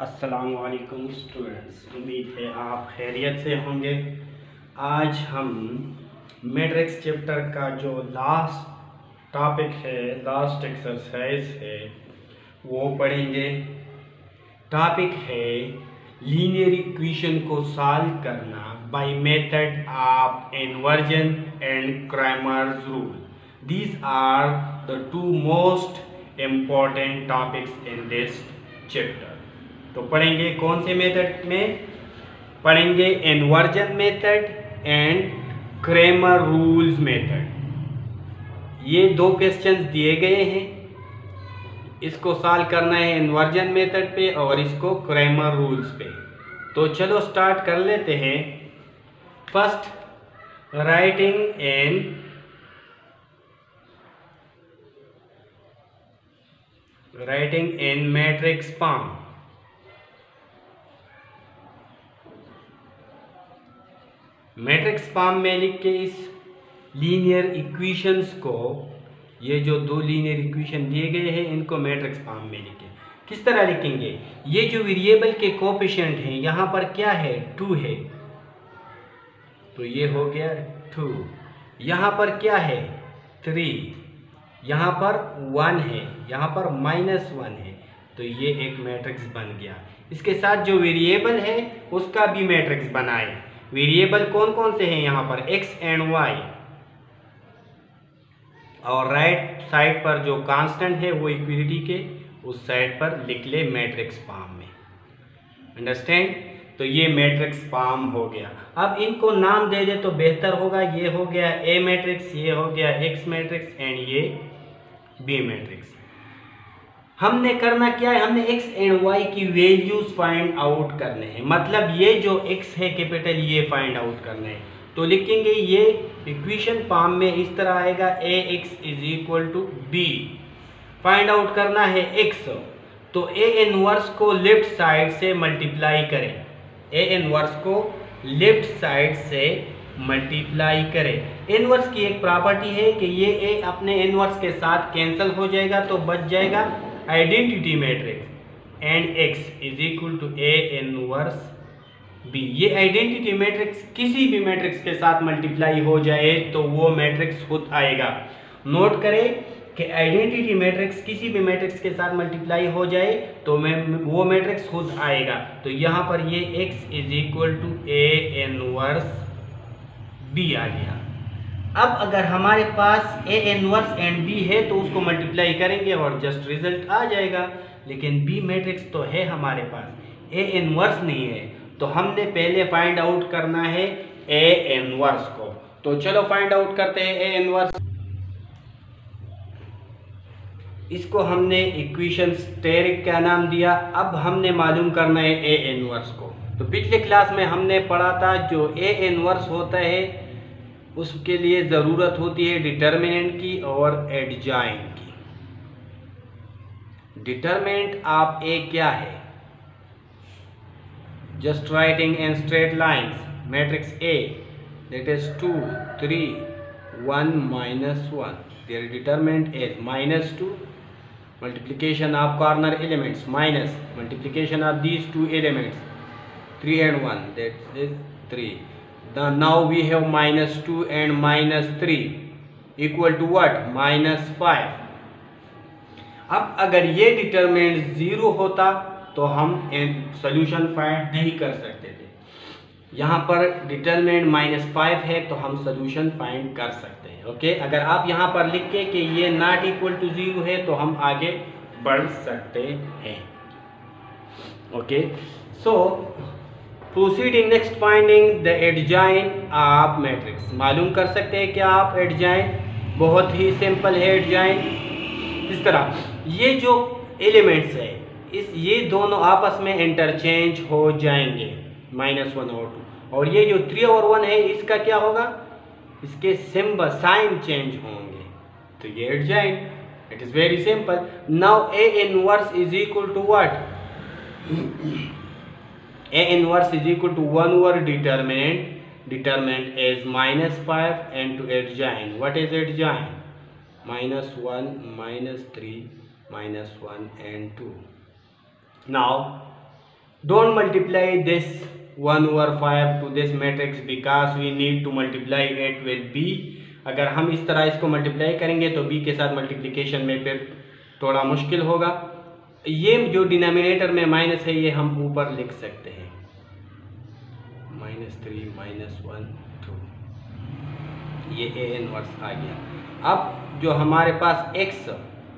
अस्सलामुअलैकुम स्टूडेंट्स, उम्मीद है आप खैरियत से होंगे। आज हम मैट्रिक्स चैप्टर का जो लास्ट टॉपिक है, लास्ट एक्सरसाइज है, वो पढ़ेंगे। टॉपिक है लीनियर इक्वेशन को सॉल्व करना by method of inversion and Cramer's rule. These are the two most important topics in this chapter. तो पढ़ेंगे कौन से मेथड में? पढ़ेंगे inversion method and Cramer rules method. ये दो क्वेश्चंस दिए गए हैं, इसको सॉल्व करना है इन्वर्जन मेथड पे और इसको क्रैमर रूल्स पे। तो चलो स्टार्ट कर लेते हैं। First, writing in matrix form. Matrix form में लिख के इस लीनियर इक्वेशंस को, ये जो दो लीनियर इक्वेशन दिए गए हैं, इनको मैट्रिक्स फॉर्म में लिखें। किस तरह लिखेंगे? ये जो वेरिएबल के कोएफिशिएंट हैं, यहाँ पर क्या है? 2 है, तो ये हो गया 2। यहाँ पर क्या है? 3। यहाँ पर 1 है, यहाँ पर -1 है, तो ये एक मैट्रिक्स बन गया। इसके साथ जो वेरिएबल है उसका भी मैट्रिक्स बनाए। वेरिएबल कौन कौन से हैं यहाँ पर? x एंड y, और राइट साइड पर जो कांस्टेंट है वो इक्वलिटी के उस साइड पर लिख ले मैट्रिक्स फॉर्म में। अंडरस्टैंड? तो ये मैट्रिक्स फॉर्म हो गया। अब इनको नाम दे दे तो बेहतर होगा। ये हो गया A मैट्रिक्स, ये हो गया X मैट्रिक्स एंड ये B मैट्रिक्स। हमने करना क्या है? हमने x एंड y की वैल्यूज फाइंड आउट करने हैं। मतलब ये जो x है कैपिटल, ये फाइंड आउट करना है। तो लिखेंगे ये इक्वेशन फॉर्म में इस तरह आएगा, ax = b। फाइंड आउट करना है x, तो a इनवर्स को लेफ्ट साइड से मल्टीप्लाई करें। a इनवर्स को लेफ्ट साइड से मल्टीप्लाई करें। इनवर्स की एक प्रॉपर्टी है कि ये a अपने इनवर्स के साथ कैंसिल हो जाएगा, तो बच जाएगा identity matrix and x = a inverse b। ये आइडेंटिटी मैट्रिक्स किसी भी मैट्रिक्स के साथ मल्टीप्लाई हो जाए तो वो मैट्रिक्स खुद आएगा। नोट करें कि आइडेंटिटी मैट्रिक्स किसी भी मैट्रिक्स के साथ मल्टीप्लाई हो जाए तो वो मैट्रिक्स खुद आएगा। तो यहाँ पर ये x = a इनवर्स b आ गया। अब अगर हमारे पास a इनवर्स एंड b है तो उसको मल्टीप्लाई करेंगे और जस्ट रिजल्ट आ जाएगा। लेकिन b मैट्रिक्स तो है हमारे पास, a इनवर्स नहीं है, तो हमने पहले फाइंड आउट करना है a इनवर्स को। तो चलो फाइंड आउट करते हैं a इनवर्स। इसको हमने इक्वेशन स्टेरिक का नाम दिया। अब हमने मालूम करना है a इनवर्स को। तो पिछले क्लास में हमने पढ़ा था जो a इनवर्स होता है उसके लिए ज़रूरत होती है डिटर्मिनेंट की और एडजॉइंट की। डिटर्मिनेंट ऑफ ए क्या है? Just writing in straight lines matrix A, that is 2 3 1 -1, their determinant is -2, multiplication of corner elements minus multiplication of these two elements 3 and 1, that is 3. Now we have -2 and -3 equal to what? -5. अब अगर ये determinant 0 होता तो हम solution find नहीं कर सकते थे। यहाँ पर डिटरमिनेंट -5 है तो हम सॉल्यूशन फाइंड कर सकते हैं। ओके, अगर आप यहाँ पर लिख के कि ये नॉट इक्वल टू 0 है तो हम आगे बढ़ सकते हैं। Okay, so proceeding next, finding the adjoint of matrix. मालूम कर सकते हैं क्या आप एडजॉइंट? बहुत ही सिंपल है एडजॉइंट। इस तरह ये जो एलिमेंट्स है ये दोनों आपस में इंटरचेंज हो जाएंगे, -1 और 2, और ये जो 3 और 1 है इसका क्या होगा? इसके सिंबल साइन चेंज होंगे, तो ये adjoint. It is very simple. Now a inverse = what? A inverse = 1 over determinant. Determinant is -5, and to adjoint, what is adjoint? -1, -3, -1 and 2. Now Don't multiply this 1/5 to this matrix because we need to multiply it with b. अगर हम इस तरह इसको multiply करेंगे तो b के साथ multiplication में फिर थोड़ा मुश्किल होगा। ये जो डिनोमिनेटर में माइनस है ये हम ऊपर लिख सकते हैं, -3 -1 2, ये a इनवर्स आ गया। अब जो हमारे पास x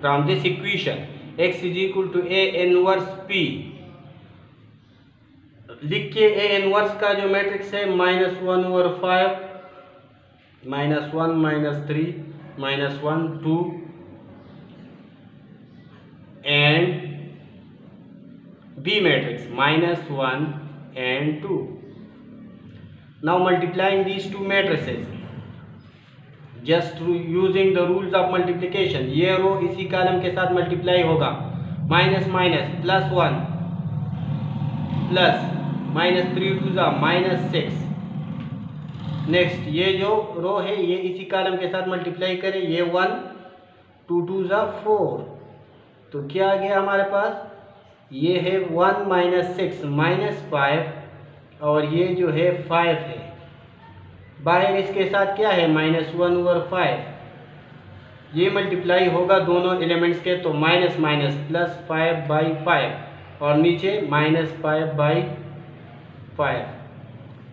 from this equation x is equal to a inverse p, लिखिए a इनवर्स का जो मैट्रिक्स है -1/5 -1 -3 -1 2 and B matrix -1 and 2. Now multiplying these two matrices just using the rules of multiplication, ये रो इसी कॉलम के साथ मल्टीप्लाई होगा, minus minus +1 plus -3 2 -6। Next ये जो रो है ये इसी कॉलम के साथ मल्टीप्लाई करें, ये 1 2 2 4, तो क्या आ गया हमारे पास, ये है 1 -6 -5 और ये जो है 5 है, बाहर इसके साथ क्या है -1/5, ये मल्टीप्लाई होगा दोनों एलिमेंट्स के, तो माइनस माइनस +5/5 और नीचे -5/5,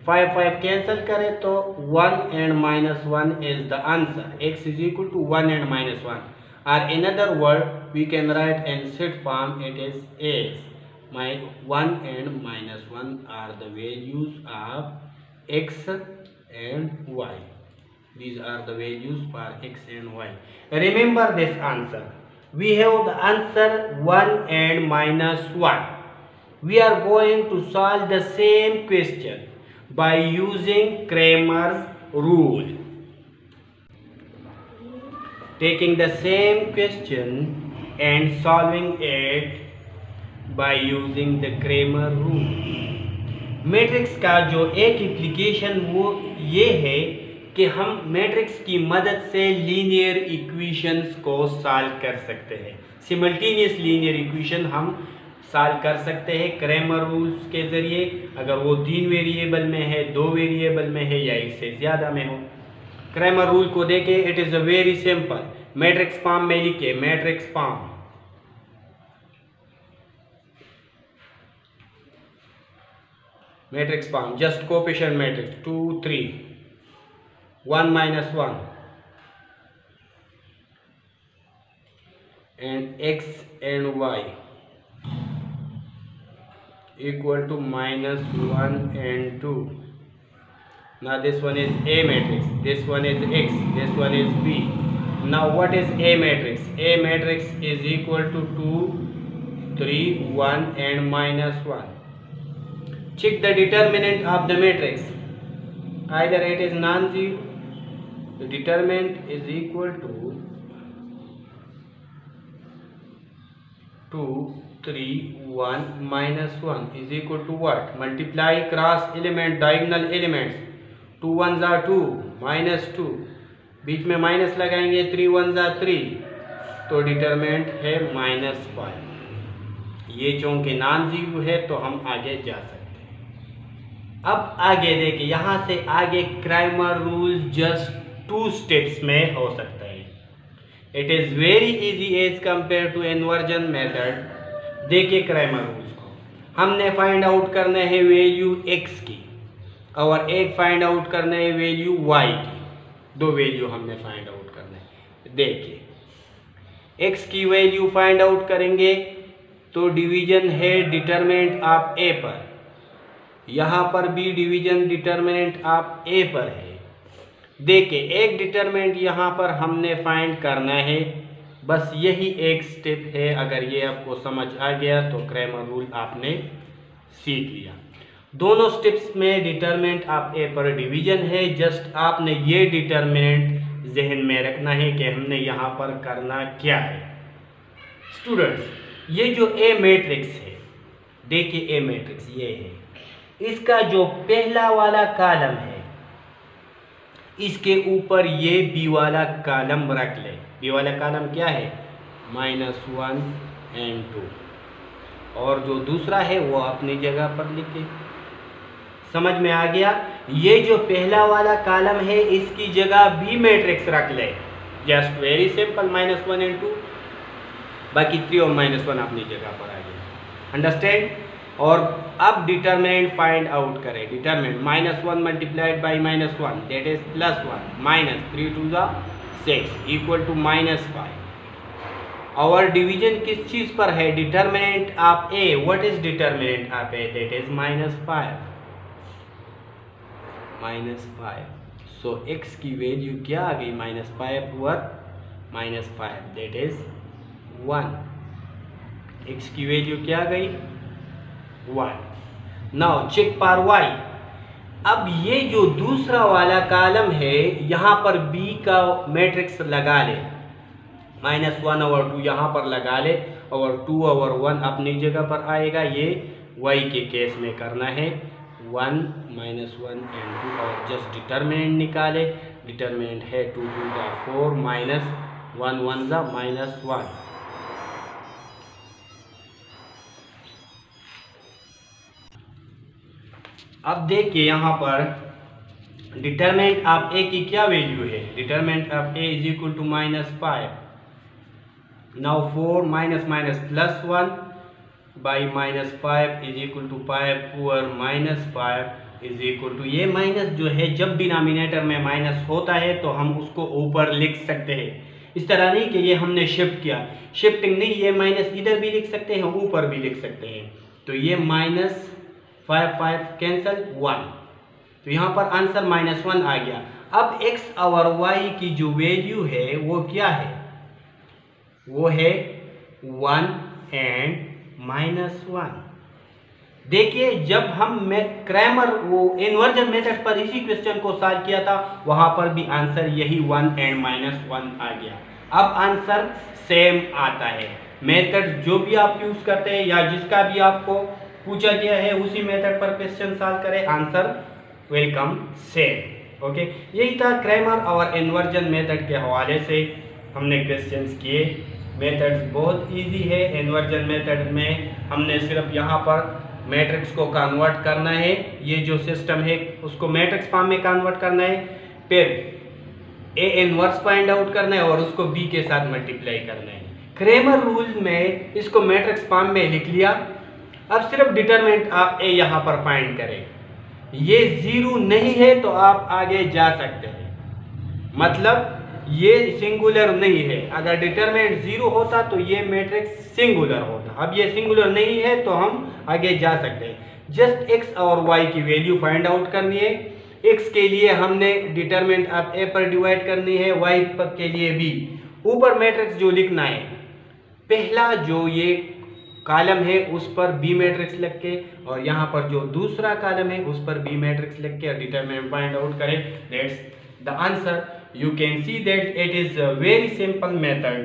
5 कैंसिल करें तो 1 and -1 is the answer. X is equal to 1 and -1, or in other word we can write in set form, it is as 1 and -1 are the values of x and y. These are the values for x and y. Remember this answer. We have the answer 1 and -1. We are going to solve the same question by using Cramer's rule. Taking the same question and solving it by using the Cramer rule. Matrix का जो एक application वो ये है कि हम matrix की मदद से लीनियर इक्वेशंस को सॉल्व कर सकते हैं। सिमल्टेनियस लीनियर इक्वेशन हम सॉल्व कर सकते हैं क्रैमर रूल्स के ज़रिए, अगर वो 3 वेरिएबल में है, 2 वेरिएबल में है या इससे ज़्यादा में हो। क्रैमर रूल को देखें, it is a very simple. Matrix form में लिखे, matrix form, matrix form just coefficient matrix 2 3 1 -1 and x and y equal to -1 and 2. Now this one is A matrix, this one is X, this one is B. Now what is A matrix? A matrix is equal to 2 3 1 and -1. Check the determinant of the matrix, either it is non-zero, the determinant is equal to 2 3 1 -1 is equal to what? Multiply cross element, diagonal elements, 2 1 are 2 -2, बीच में minus लगाएंगे, 3 1 are 3, तो determinant है -5। ये चूंकि non zero है तो हम आगे जा सकते हैं। अब आगे देखिए, यहाँ से आगे क्रैमर रूल जस्ट 2 स्टेप्स में हो सकता है। It is very easy as compare to inversion method. देखिए क्रैमर रूल्स को, हमने फाइंड आउट करना है वैल्यू x की और एक फाइंड आउट करना है वैल्यू y की, 2 वैल्यू हमने फाइंड आउट करना है। देखिए x की वैल्यू फाइंड आउट करेंगे तो डिवीजन है डिटरमिनेंट ऑफ a पर, यहाँ पर भी डिवीजन डिटरमिनेंट ऑफ a पर है। देखिए एक डिटरमिनेंट यहाँ पर हमने फाइंड करना है, बस यही एक स्टेप है। अगर ये आपको समझ आ गया तो क्रैमर रूल आपने सीख लिया। दोनों स्टेप्स में डिटरमिनेंट ऑफ ए पर डिवीजन है, जस्ट आपने ये डिटरमिनेंट जहन में रखना है कि हमने यहाँ पर करना क्या है। स्टूडेंट्स, ये जो ए मैट्रिक्स है, देखिए ए मैट्रिक्स ये है, इसका जो पहला वाला कॉलम है इसके ऊपर ये बी वाला कॉलम रख ले। बी वाला कॉलम क्या है? -1 and 2। और जो दूसरा है वो अपनी जगह पर लिखे। समझ में आ गया? ये जो पहला वाला कॉलम है इसकी जगह बी मैट्रिक्स रख ले, जस्ट वेरी सिंपल, -1 and 2, बाकी 3 और -1 अपनी जगह पर आ गया। अंडरस्टैंड? और अब डिटर्मिनेंट फाइंड आउट करें। Determinant -1 multiplied by -1 that is +1 -3 to the 6 equal to -5। और डिवीजन किस चीज पर है? Determinant of A. What is determinant of A? That is -5। So x की वैल्यू क्या आ गई? -5 ओवर -5 दैट इज 1। x की वैल्यू क्या आ गई? 1। Now check for y। अब ये जो दूसरा वाला कॉलम है यहाँ पर b का मैट्रिक्स लगा ले, -1 ओवर 2 यहाँ पर लगा ले और 2 ओवर 1 अपनी जगह पर आएगा। ये y के केस में करना है 1 -1 and 2 और जस्ट डिटर्मिनेंट निकाले। डिटर्मिनेंट है 2 2 का 4 -1 1 का -1। अब देखिए यहाँ पर डिटर्मिनेंट ऑफ ए की क्या वैल्यू है? Determinant of A is equal to -5। Now 4 +1 by -5 is equal to 5 over -5 is equal to, ये माइनस जो है जब डिनोमिनेटर में माइनस होता है तो हम उसको ऊपर लिख सकते हैं। इस तरह नहीं कि ये हमने शिफ्ट किया, शिफ्टिंग नहीं, ये माइनस इधर भी लिख सकते हैं ऊपर भी लिख सकते हैं। तो ये -5 कैंसल 1, तो यहाँ पर आंसर -1 आ गया। अब x और y की जो वैल्यू है वो क्या है? वो है 1 and -1। देखिए जब हम क्रैमर वो इन्वर्जन मेथड पर इसी क्वेश्चन को सॉल्व किया था वहां पर भी आंसर यही 1 and -1 आ गया। अब आंसर सेम आता है। मेथड जो भी आप यूज करते हैं या जिसका भी आपको पूछा गया है उसी मेथड पर क्वेश्चन सॉल्व करें, answer will come same. Okay, यही था क्रैमर और इन्वर्जन मेथड के हवाले से हमने क्वेश्चंस किए। मेथड्स बहुत इजी है। इन्वर्जन मेथड में हमने सिर्फ यहाँ पर मैट्रिक्स को कन्वर्ट करना है, ये जो सिस्टम है उसको मैट्रिक्स फॉर्म में कन्वर्ट करना है, फिर ए इनवर्स फाइंड आउट करना है और उसको बी के साथ मल्टीप्लाई करना है। क्रैमर रूल में इसको मैट्रिक्स फॉर्म में लिख लिया। अब सिर्फ डिटरमिनेंट आप ए यहाँ पर फाइंड करें। ये 0 नहीं है तो आप आगे जा सकते हैं, मतलब ये सिंगुलर नहीं है। अगर डिटरमिनेंट 0 होता तो ये मैट्रिक्स सिंगुलर होता। अब ये सिंगुलर नहीं है तो हम आगे जा सकते हैं। जस्ट x और y की वैल्यू फाइंड आउट करनी है। x के लिए हमने डिटरमिनेंट ऑफ a पर डिवाइड करनी है, y के लिए b। ऊपर मैट्रिक्स जो लिखना है, पहला जो ये कॉलम है उस पर b मैट्रिक्स लिख के और यहाँ पर जो दूसरा कॉलम है उस पर b मैट्रिक्स लिख के डिटरमिनेंट फाइंड आउट करें। That's the answer. You can see that it is a very simple method.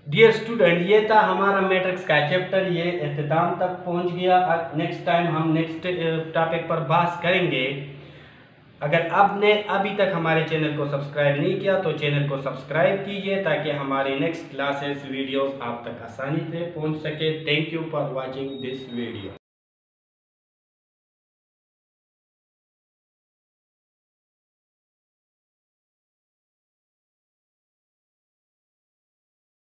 Dear student, ये था हमारा मैट्रिक्स का चैप्टर, ये इख्तिताम तक पहुंच गया। नेक्स्ट टाइम हम नेक्स्ट टॉपिक पर बात करेंगे। अगर आपने अभी तक हमारे चैनल को सब्सक्राइब नहीं किया तो चैनल को सब्सक्राइब कीजिए ताकि हमारी नेक्स्ट क्लासेस वीडियोस आप तक आसानी से पहुंच सके। Thank you for watching this video.